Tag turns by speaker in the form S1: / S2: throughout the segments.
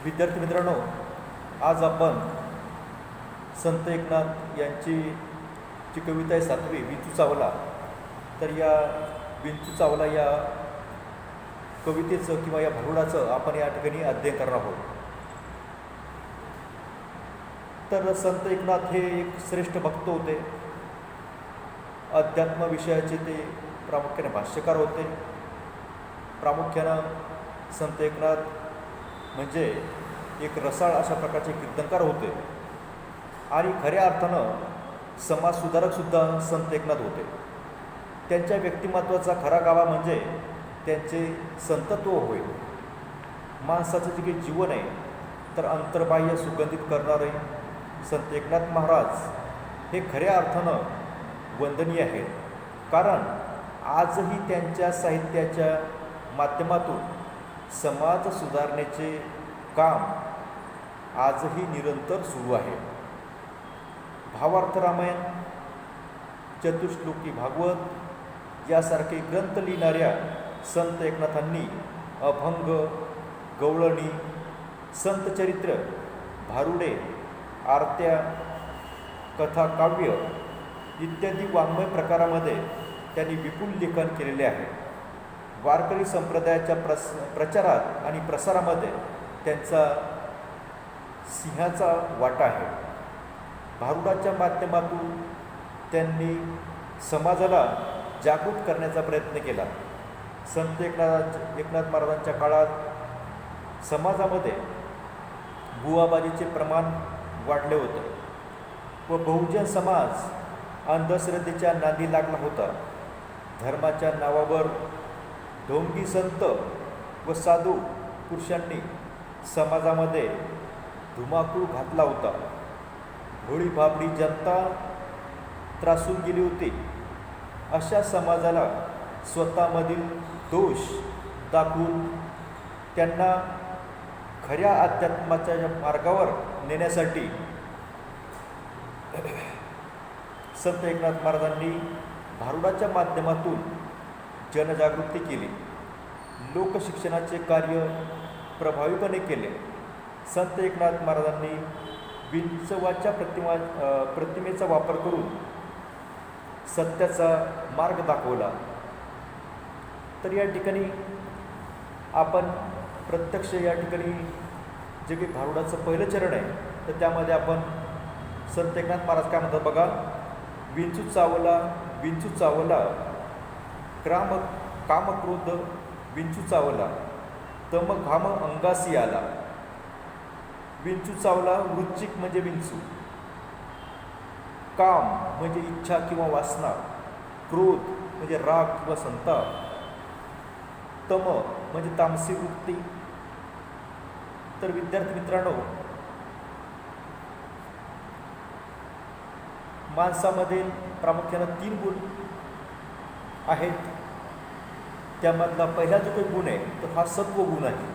S1: विद्यार्थी मित्रांनो, आज आपण संत एकनाथ यांची जी कविता आहे 7वी विंचू चावला, तर या विंचू चावला या कवितेचं किंवा या भारुडाचं आपण या ठिकाणी अध्ययन करणार आहोत. तर संत एकनाथ हे एक श्रेष्ठ भक्त होते. अध्यात्म विषयाचे ते प्रामुख्याने भाष्यकार होते. प्रामुख्यानं संत एकनाथ म्हणजे एक रसाळ अशा प्रकारचे कीर्तनकार होते आणि खऱ्या अर्थानं समाजसुधारकसुद्धा संत एकनाथ होते. त्यांच्या व्यक्तिमत्वाचा खरा गाभा म्हणजे त्यांचे संतत्व होय. माणसाचं जे काही जीवन आहे तर अंतर्बाह्य सुगंधित करणारे संत एकनाथ महाराज हे खऱ्या अर्थानं वंदनीय आहेत. कारण आजही त्यांच्या साहित्याच्या माध्यमातून समाज सुधारण्याचे काम आजही निरंतर सुरू आहे. भावार्थ रामायण, चतुश्लोकी भागवत यासारखे ग्रंथ लिहिणाऱ्या संत एकनाथांनी अभंग, गवळणी, संतचरित्र, भारुडे, आरत्या, कथा, काव्य इत्यादी वाङ्मय प्रकारामध्ये त्यांनी विपुल लेखन केलेले आहे. वारकरी संप्रदायाच्या प्रचारात आणि प्रसारामध्ये त्यांचा सिंहाचा वाटा आहे. भारुडाच्या माध्यमातून त्यांनी समाजाला जागृत करण्याचा प्रयत्न केला. संत एकनाथ महाराजांच्या काळात समाजामध्ये बुवाबाजीचे प्रमाण वाढले होते व बहुजन समाज अंधश्रद्धेच्या नादी लागला होता. धर्माच्या नावावर ढोंगी संत व साधू पुरुषांनी समाजामध्ये धुमाकूळ घातला होता. भोळी भाबडी जनता त्रासून गेली होती. अशा समाजाला स्वतःमधील दोष दाखवून त्यांना खऱ्या अध्यात्माच्या मार्गावर नेण्यासाठी संत एकनाथ महाराजांनी भारुडाच्या माध्यमातून जनजागृती केली. लोकशिक्षणाचे कार्य प्रभावीपणे केले. संत एकनाथ महाराजांनी विंचवाच्या प्रतिमेचा वापर करून सत्याचा मार्ग दाखवला. तर या ठिकाणी आपण प्रत्यक्ष या ठिकाणी जे काही भारुडाचं पहिलं चरण आहे तर त्यामध्ये आपण संत एकनाथ महाराज काय म्हणतात बघा. विंचू चावला, विंचू चावला, कामक्रोध विंचू चावला, तम घाम अंगासी आला. विंचू चावला वृश्चिक म्हणजे विंचू, काम म्हणजे इच्छा किंवा वासना, क्रोध म्हणजे राग किंवा संताप, तम म्हणजे तामसी वृत्ती. तर विद्यार्थी मित्रांनो, माणसामध्ये प्रामुख्यानं 3 गुण आहेत. त्यामधला पहिला जो काही गुण आहे तो हा सत्व गुण आहे.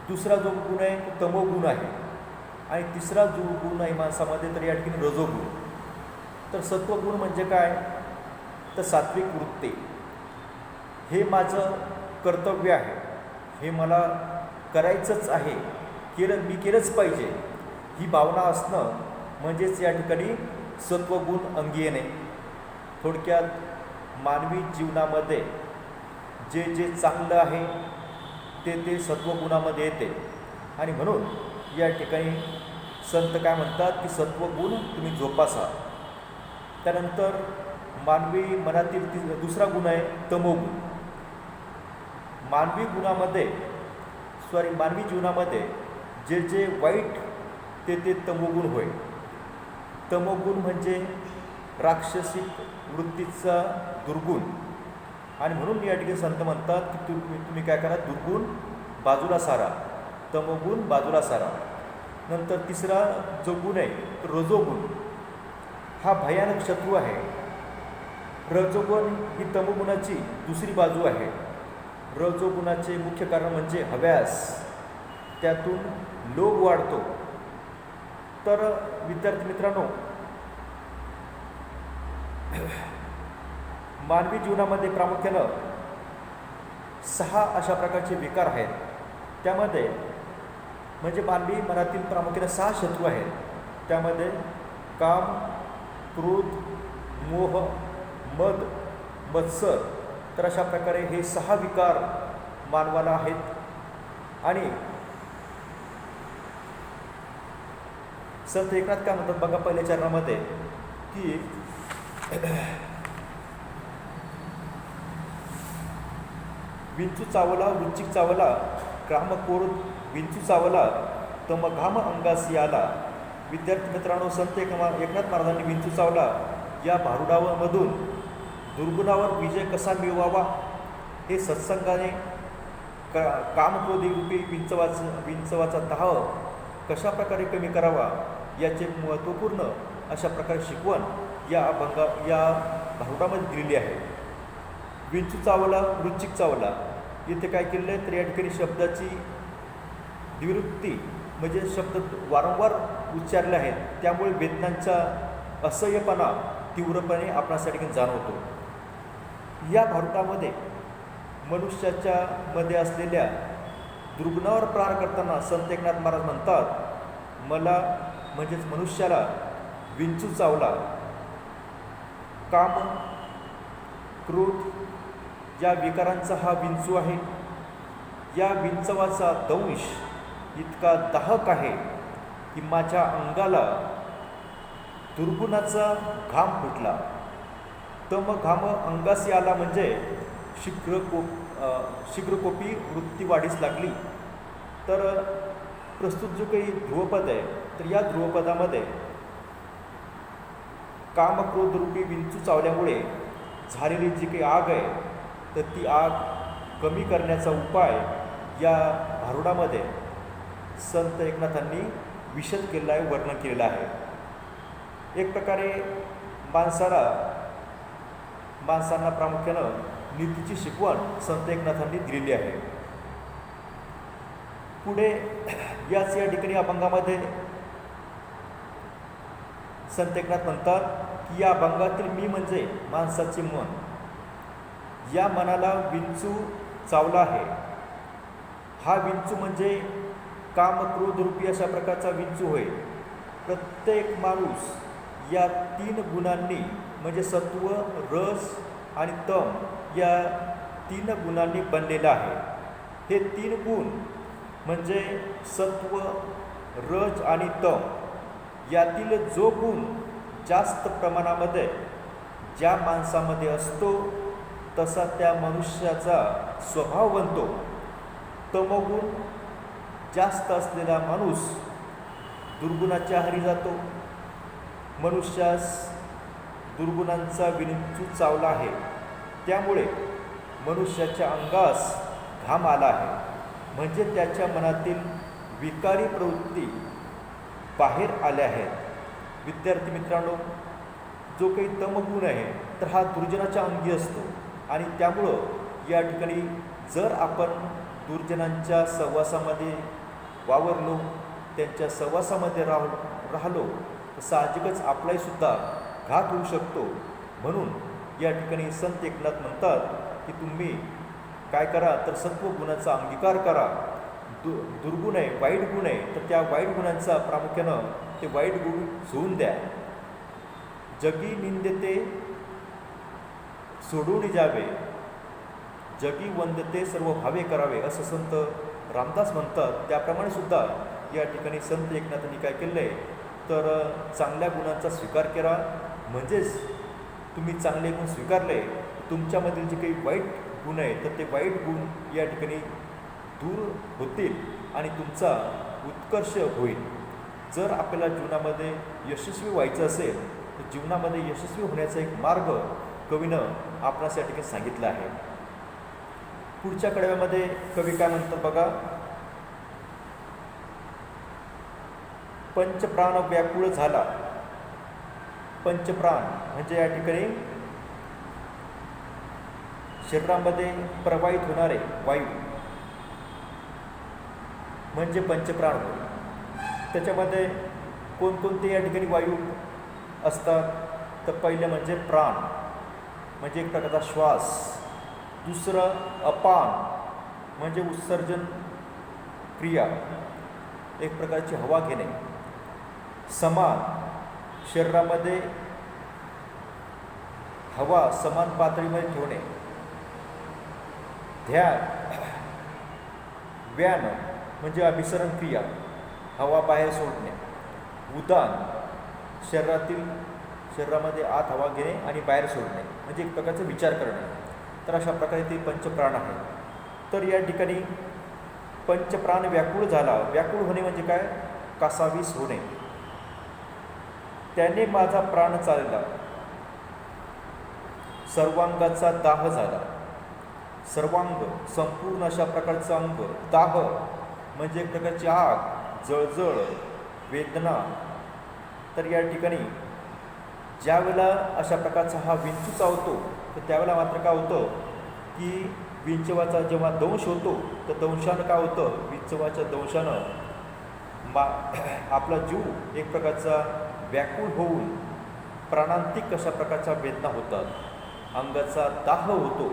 S1: दुसरा जो गुण आहे तो तमोगुण आहे आणि तिसरा जो गुण आहे माणसामध्ये तर या ठिकाणी रजोगुण. तर सत्वगुण म्हणजे काय तर सात्विक वृत्ती. हे माझं कर्तव्य आहे, हे मला करायचंच आहे, मी केलंच पाहिजे ही भावना असणं म्हणजेच या ठिकाणी सत्वगुण अंगी येणे. थोडक्यात मानवी जीवनामध्ये जे जे चांगलं आहे ते सत्वगुणामध्ये येते आणि म्हणून या ठिकाणी संत काय म्हणतात की सत्वगुण तुम्ही जोपासा. त्यानंतर मानवी मनातील दुसरा गुण आहे तमोगुण. मानवी जीवनामध्ये जे जे वाईट ते तमोगुण होय. तमोगुण म्हणजे राक्षसिक वृत्तीचा दुर्गुण आणि म्हणून या ठिकाणी संत म्हणतात की तुम्ही काय करा, दुर्गुण बाजूला सारा, तमोगुण बाजूला सारा. नंतर तिसरा जो गुण आहे तो रजोगुण. हा भयानक शत्रू आहे. रजोगुण ही तमोगुणाची दुसरी बाजू आहे. रजोगुणाचे मुख्य कारण म्हणजे हव्यास, त्यातून लोभ वाढतो. तर विद्यार्थी मित्रांनो, मानवी जीवनामध्ये प्रामुख्यानं 6 अशा प्रकारचे विकार आहेत. त्यामध्ये म्हणजे मानवी मनातील प्रामुख्याने 6 शत्रू आहेत. त्यामध्ये काम, क्रोध, मोह, मद, मत्सर. तर अशा प्रकारे हे 6 विकार मानवाला आहेत. आणि संत एकनाथ काय म्हणतात बघा पहिल्या चरणामध्ये की विंचू चावला वृश्चिक चावला, ग्राम क्रोध विंचू चावला, तम घाम अंगासी आला. विद्यार्थी मित्रांनो, संत एकनाथ महाराजांनी विंचू चावला या भारुडामधून दुर्गुणावर विजय कसा मिळवावा हे सत्संगाने कामक्रोधी रूपी विंचवाचा दाह कशा प्रकारे कमी करावा याचे महत्त्वपूर्ण अशा प्रकारे शिकवण या भारुडामध्ये दिलेली आहे. विंचू चावला वृश्चिक चावला इथे काय केलेलं आहे तर या ठिकाणी शब्दाची द्विरुक्ती म्हणजे शब्द वारंवार उच्चारले आहेत. त्यामुळे वेदनांचा असह्यपणा तीव्रपणे आपणासाठी जाणवतो. या भारुडामध्ये मनुष्याच्या मध्ये असलेल्या दुर्गुणावर प्रहार करताना संत एकनाथ महाराज म्हणतात, मला म्हणजेच मनुष्याला विंचू चावला. काम, क्रोध या विकारांचा हा विंचू आहे. या विंचवाचा दंश इतका दाहक आहे की माझ्या अंगाला दुर्गुणाचा घाम फुटला. तम घाम अंगासी आला म्हणजे शीघ्रकोपी वृत्ती वाढीस लागली. तर प्रस्तुत जो काही ध्रुवपद आहे तर या ध्रुवपदामध्ये कामक्रोधरूपी विंचू चावल्यामुळे झालेली जी काही आग आहे तर ती आग कमी करण्याचा उपाय या भारुडामध्ये संत एकनाथांनी विशद केलेला आहे, वर्णन केलेलं आहे. एक प्रकारे माणसांना प्रामुख्यानं नीतीची शिकवण संत एकनाथांनी दिलेली आहे. पुढे याच या ठिकाणी अभंगामध्ये संत एकनाथ म्हणतात की या अभंगातील मी म्हणजे माणसाचे मन. या मनाला विंचू चावला आहे. हा विंचू म्हणजे कामक्रोध रूपी अशा प्रकारचा विंचू होय. प्रत्येक माणूस या 3 गुणांनी म्हणजे सत्व, रस आणि तम या 3 गुणांनी बनलेला आहे. हे 3 गुण म्हणजे सत्व, रज आणि तम यातील जो गुण जास्त प्रमाणामध्ये ज्या माणसामध्ये असतो तसा त्या मनुष्याचा स्वभाव बनतो. तमोगुण जास्त असलेला माणूस दुर्गुणाच्या आहारी जातो. मनुष्यास दुर्गुणांचा विंचू चावला आहे त्यामुळे मनुष्याच्या अंगास घाम आला आहे. म्हणजे त्याच्या मनातील विकारी प्रवृत्ती बाहेर आल्या आहेत. विद्यार्थी मित्रांनो, जो काही तमगुण आहे तर हा दुर्जनाच्या अंगी असतो आणि त्यामुळं या ठिकाणी जर आपण दुर्जनांच्या सहवासामध्ये वावरलो, त्यांच्या सहवासामध्ये राहिलो तर साहजिकच आपलाहीसुद्धा घात होऊ शकतो. म्हणून या ठिकाणी संत एकनाथ म्हणतात की तुम्ही काय करा तर सत्वगुणाचा अंगीकार करा. दुर्गुण आहे, वाईट गुण आहे तर त्या वाईट गुणांचा प्रामुख्यानं ते वाईट गुण सोडून द्या. जगी निंदते सोडून जावे, जगी वंदते सर्व भावे करावे असं संत रामदास म्हणतात. त्याप्रमाणे सुद्धा या ठिकाणी संत एकनाथांनी काय केलं आहे तर चांगल्या गुणांचा स्वीकार केला. म्हणजेच तुम्ही चांगले गुण स्वीकारले, तुमच्यामधील जे काही वाईट गुण आहे तर ते वाईट गुण या ठिकाणी दूर होतील आणि तुमचा उत्कर्ष होईल. जर आपल्याला जीवनामध्ये यशस्वी व्हायचं असेल तर जीवनामध्ये यशस्वी होण्याचा एक मार्ग कवीनं आपणास या ठिकाणी सांगितला आहे. पुढच्या कडव्यामध्ये कवी काय म्हणतात बघा, पंचप्राण व्याकुळ झाला. पंचप्राण म्हणजे या ठिकाणी शरीरामध्ये प्रवाहित होणारे वायू म्हणजे पंचप्राण होय. त्याच्यामध्ये कोणकोणते या ठिकाणी वायू असतात तर पहिले म्हणजे प्राण म्हणजे एक प्रकारचा श्वास. दुसरं अपान म्हणजे उत्सर्जन क्रिया, एक प्रकारची हवा घेणे, समान शरीरामध्ये हवा समान पातळीमध्ये ठेवणे, ध्यान, व्यान म्हणजे अभिसरण क्रिया, हवा बाहेर सोडणे, उदान शरीरामध्ये आत हवा घेणे आणि बाहेर सोडणे म्हणजे एक प्रकारचा विचार करणे. तर अशा प्रकारे ते पंचप्राण आहे. तर या ठिकाणी पंचप्राण व्याकुळ झाला. व्याकुळ होणे म्हणजे काय? कासावीस होणे. त्याने माझा प्राण चालला, सर्वांगाचा दाह झाला. सर्वांग संपूर्ण अशा प्रकारचं अंग, दाह म्हणजे एक प्रकारची आग, जळजळ, वेदना. तर या ठिकाणी ज्या वेळेला अशा प्रकारचा हा विंचू चावतो तर त्यावेळेला मात्र काय होतं की विंचवाचा जेव्हा दंश होतो तर दंशानं काय होतं, विंचवाच्या दंशानं आपला जीव एक प्रकारचा व्याकुळ होऊन प्राणांतिक अशा प्रकारच्या वेदना होतात, अंगाचा दाह होतो.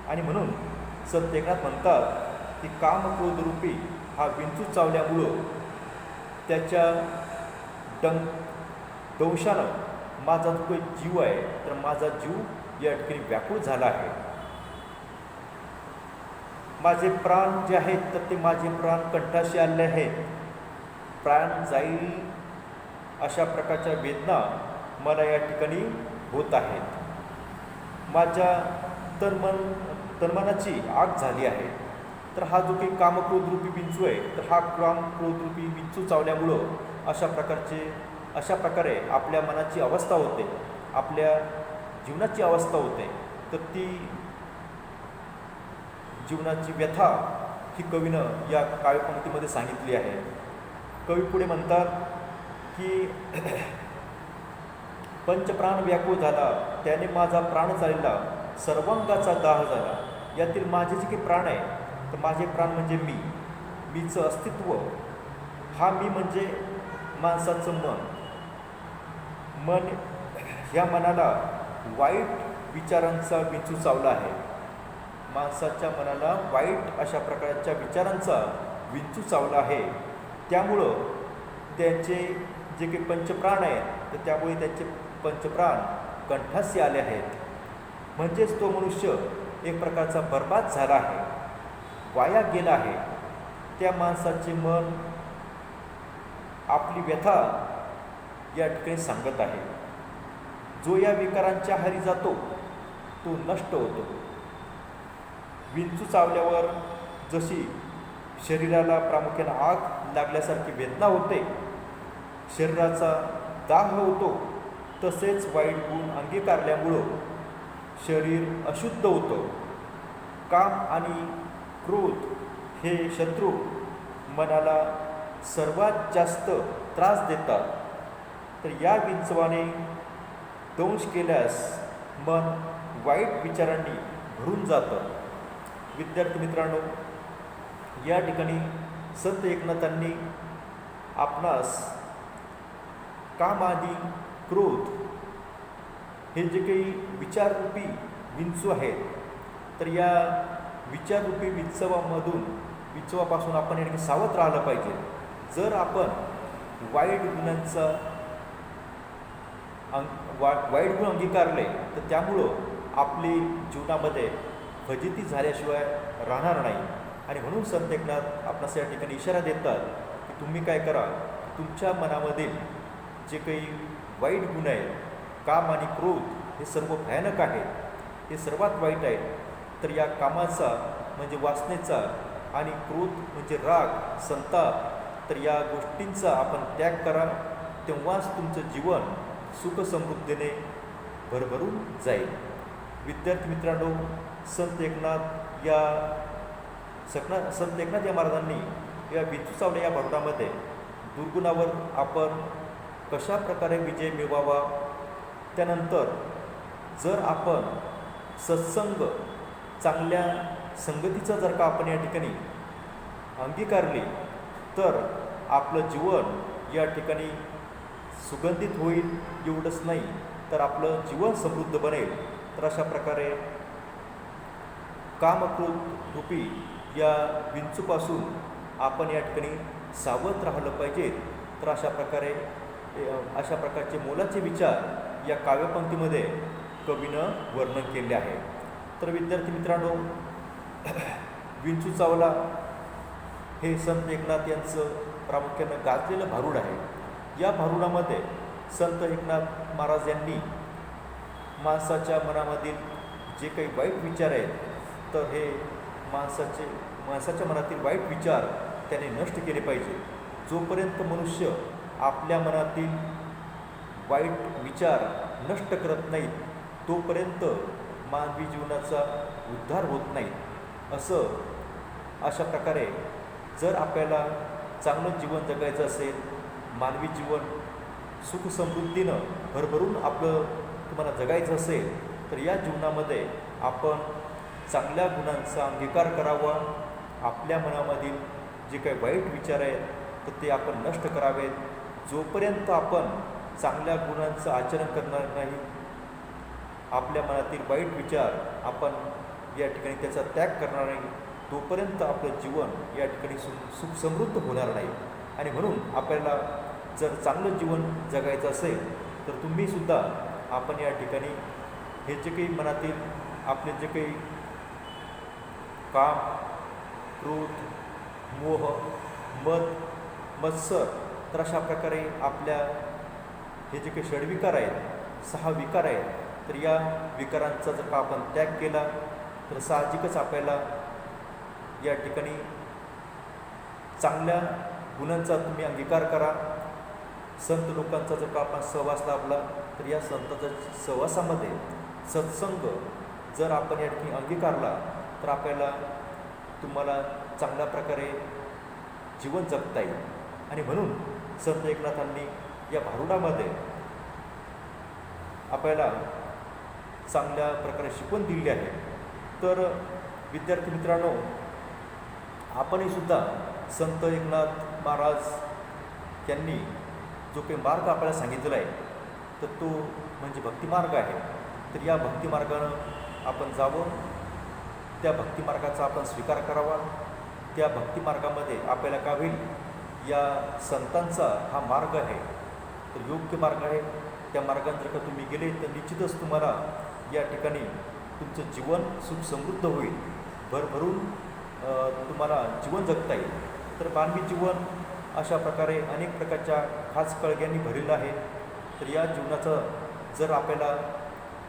S1: आणि म्हणून संत एकनाथ म्हणतात की कामक्रोधरूपी हा विंचू चावल्यामुळं त्याच्या दंशानं माझा जो काही जीव आहे तर माझा जीव या ठिकाणी व्याकुळ झाला आहे. माझे प्राण जे आहेत तर ते माझे प्राण कंठाशी आले आहेत. प्राण जाईल अशा प्रकारच्या वेदना मला या ठिकाणी होत आहेत. माझ्या तन्मनाची आग झाली आहे. तर हा जो काही कामक्रोधरूपी विंचू आहे तर हा कामक्रोधरूपी विंचू चावल्यामुळं अशा प्रकारे आपल्या मनाची अवस्था होते, आपल्या जीवनाची अवस्था होते. तर ती जीवनाची व्यथा ही कवीनं या काव्यपंक्तीमध्ये सांगितली आहे. कवी पुढे म्हणतात की पंचप्राण व्याकुळ झाला, त्याने माझा प्राण चालला, सर्वांगाचा दाह झाला. यातील माझे जे काही प्राण आहे तर माझे प्राण म्हणजे मीचं अस्तित्व. हा मी म्हणजे माणसाचं मन. ह्या मनाला वाईट विचारांचा विंचू चावला आहे. माणसाच्या मनाला वाईट अशा प्रकारच्या विचारांचा विंचू चावला आहे. त्यामुळं त्याचे जे काही पंचप्राण आहेत तर त्यामुळे त्याचे पंचप्राण कंठाशी आले आहेत. म्हणजेच तो मनुष्य एक प्रकारचा बर्बाद झाला आहे, वाया गेला आहे. त्या माणसाचे मन आपली व्यथा या ठिकाणी सांगत आहे. जो या विकारांच्या आहारी जातो तो नष्ट होतो. विंचू चावल्यावर जशी शरीराला प्रामुख्याने आग लागल्यासारखी वेदना होते, शरीराचा दाह होतो, तसेच वाईट गुण अंगीकारल्यामुळं शरीर अशुद्ध होतं. काम आणि क्रोध हे शत्रू मनाला सर्वात जास्त त्रास देतात. तर या विंचवाने दंश केल्यास मन वाईट विचारांनी भरून जातं. विद्यार्थी मित्रांनो, या ठिकाणी संत एकनाथांनी आपणास काम आणि क्रोध हे जे काही विचाररूपी विंचू आहेत तर या विचाररूपी विंचवापासून आपण या ठिकाणी सावध राहिलं पाहिजे. जर आपण वाईट गुण अंगीकारले तर त्यामुळं आपली जीवनामध्ये फजिती झाल्याशिवाय राहणार नाही. आणि म्हणून संत एकनाथ आपणास या ठिकाणी इशारा देतात की तुम्ही काय करा, तुमच्या मनामधील जे काही वाईट गुण आहेत, काम आणि क्रोध हे सर्व भयानक आहेत, हे सर्वात वाईट आहेत. तर या कामाचा म्हणजे वासनेचा आणि क्रोध म्हणजे राग, संताप, तर या गोष्टींचा आपण त्याग करा. तेव्हाच तुमचं जीवन सुखसमृद्धीने भरभरून जाईल. विद्यार्थी मित्रांनो, संत एकनाथ या महाराजांनी या विंचू चावल्या या भारुडामध्ये दुर्गुणावर आपण कशा प्रकारे विजय मिळवावा, त्यानंतर जर आपण सत्संग, चांगल्या संगतीचं जर का आपण या ठिकाणी अंगीकारले तर आपलं जीवन या ठिकाणी सुगंधित होईल. एवढंच नाही तर आपलं जीवन समृद्ध बनेल. तर अशा प्रकारे कामक्रोध रूपी या विंचूपासून आपण या ठिकाणी सावध राहिलं पाहिजे. तर अशा प्रकारचे मोलाचे विचार या काव्यपंक्तीमध्ये कवीनं वर्णन केले आहे. तर विद्यार्थी मित्रांनो, विंचू चावला हे संत एकनाथ यांचं प्रामुख्यानं गाजलेलं भारूड आहे. या भारुडामध्ये संत एकनाथ महाराज यांनी माणसाच्या मनामधील जे काही वाईट विचार आहेत तर हे माणसाच्या मनातील वाईट विचार त्याने नष्ट केले पाहिजे. जोपर्यंत मनुष्य आपल्या मनातील वाईट विचार नष्ट करत नाही तोपर्यंत मानवी जीवनाचा उद्धार होत नाही. अशा प्रकारे जर आपल्याला चांगलं जीवन जगायचं असेल, मानवी जीवन सुखसमृद्धीनं भरभरून तुम्हाला जगायचं असेल तर या जीवनामध्ये आपण चांगल्या गुणांचा अंगीकार करावा. आपल्या मनामधील जे काही वाईट विचार आहेत तर ते आपण नष्ट करावेत. जोपर्यंत आपण चांगल्या गुणांचं आचरण करणार नाही, आपल्या मनातील वाईट विचार आपण या ठिकाणी त्याचा त्याग करणार नाही तोपर्यंत आपलं जीवन या ठिकाणी सुखसमृद्ध होणार नाही. आणि म्हणून आपल्याला जर चांगलं जीवन जगायचं असेल तर तुम्हीसुद्धा आपण या ठिकाणी हे जे काही मनातील आपले जे काही काम, क्रोध, मोह, मद, मत्सर तर अशा प्रकारे आपल्या हे जे काही षड्विकार आहेत, 6 विकार आहेत तर या विकारांचा जर का आपण त्याग केला तर साहजिकच आपल्याला या ठिकाणी चांगल्या गुणांचा तुम्ही अंगीकार करा. संत लोकांचा जर का आपण सहवास लाभला तर या संतांच्या सहवासामध्ये सत्संग जर आपण या ठिकाणी अंगीकारला तर तुम्हाला चांगल्या प्रकारे जीवन जगता येईल. आणि म्हणून संत एकनाथांनी या भारुडामध्ये आपल्याला चांगल्या प्रकारे शिकवण दिली आहे. तर विद्यार्थी मित्रांनो, आपणही सुद्धा संत एकनाथ महाराज यांनी जो काही मार्ग आपल्याला सांगितलेला आहे तर तो म्हणजे भक्तिमार्ग आहे. तर या भक्तिमार्गानं आपण जावं, त्या भक्तिमार्गाचा आपण स्वीकार करावा. त्या भक्तिमार्गामध्ये आपल्याला काय होईल, या संतांचा हा मार्ग आहे तर योग्य मार्ग आहे. त्या मार्गाने जर का तुम्ही गेले तर निश्चितच तुम्हाला या ठिकाणी तुमचं जीवन सुखसमृद्ध होईल, भरभरून तुम्हाला जीवन जगता येईल. तर मानवी जीवन अशा प्रकारे अनेक प्रकारच्या खास कळग्यांनी भरलेलं आहे. तर या जीवनाचं जर आपल्याला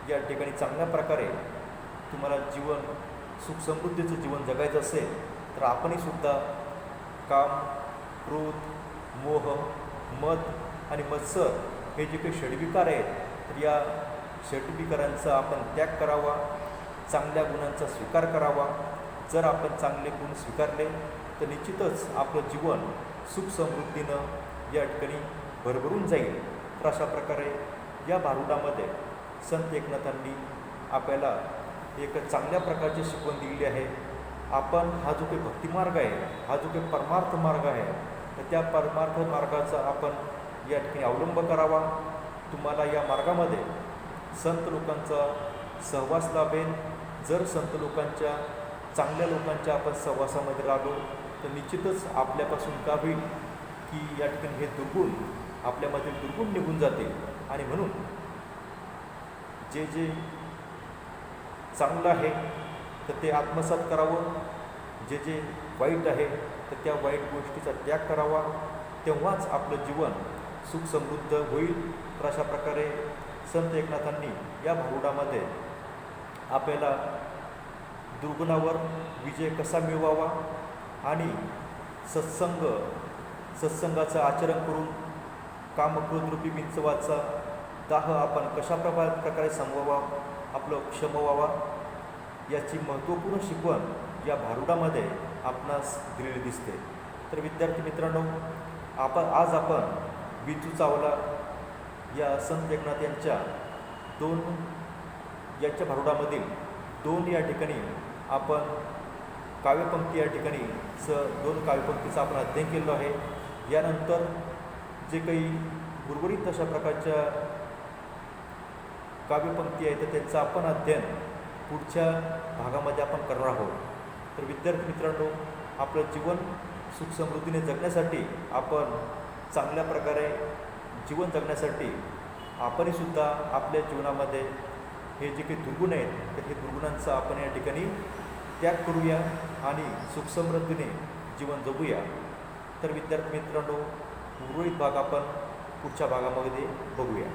S1: या ठिकाणी चांगल्या प्रकारे तुम्हाला जीवन सुखसमृद्धीचं जीवन जगायचं असेल तर आपणही सुद्धा काम, क्रोध, मोह, मद आणि मत्सर हे जे काही षड्विकार आहेत तर या षड्विकारांचा आपण त्याग करावा, चांगल्या गुणांचा स्वीकार करावा. जर आपण चांगले गुण स्वीकारले तर निश्चितच आपलं जीवन सुखसमृद्धीनं या ठिकाणी भरभरून जाईल. तर अशा प्रकारे या भारुडामध्ये संत एकनाथांनी आपल्याला एक चांगल्या प्रकारची शिकवण दिलेली आहे. आपण हा जो काही भक्तिमार्ग आहे, हा जो काही परमार्थ मार्ग आहे तर त्या परमार्थ मार्गाचा आपण या ठिकाणी अवलंब करावा. तुम्हाला या मार्गामध्ये संत लोकांचा सहवास लाभेल. जर संत लोकांच्या, चांगल्या लोकांच्या आपण सहवासामध्ये राहिलो तर निश्चितच आपल्यापासून का होईल की या ठिकाणी हे दुर्गुण आपल्यामध्ये दुर्गुण निघून जाते. आणि म्हणून जे जे चांगलं आहे तर ते आत्मसात करावं, जे जे वाईट आहे तर त्या वाईट गोष्टीचा त्याग करावा. तेव्हाच आपलं जीवन सुखसमृद्ध होईल. तर अशा प्रकारे संत एकनाथांनी या भारुडामध्ये आपल्याला दुर्गुणावर विजय कसा मिळवावा आणि सत्संगाचं आचरण करून कामक्रोधरूपी विंचवाचा दाह आपण कशा प्रकारे संपवावा, आपलं क्षम व्हावा, याची महत्त्वपूर्ण शिकवण या भारुडामध्ये आपणास दिलेली दिसते. तर विद्यार्थी मित्रांनो, आज आपण विंचू चावला या संत एकनाथ यांच्या भारुडामधील 2 या ठिकाणी आपण काव्यपंक्ती या ठिकाणी 2 काव्यपंक्तीचा आपण अध्ययन केलेलं आहे. यानंतर जे काही उर्वरित अशा प्रकारच्या काव्यपंक्ती आहेत तर त्यांचं आपण अध्ययन पुढच्या भागामध्ये आपण करणार आहोत. तर विद्यार्थी मित्रांनो, आपलं जीवन सुख समृद्धीने जगण्यासाठी, आपण चांगल्या प्रकारे जीवन जगण्यासाठी आपणही सुद्धा आपल्या जीवनामध्ये हे जे काही दुर्गुण आहेत तर हे दुर्गुणांचा आपण या ठिकाणी त्याग करूया आणि सुखसमृद्धीने जीवन जगूया. तर विद्यार्थी मित्रांनो, उर्वरित भाग आपण पुढच्या भागामध्ये बघूया.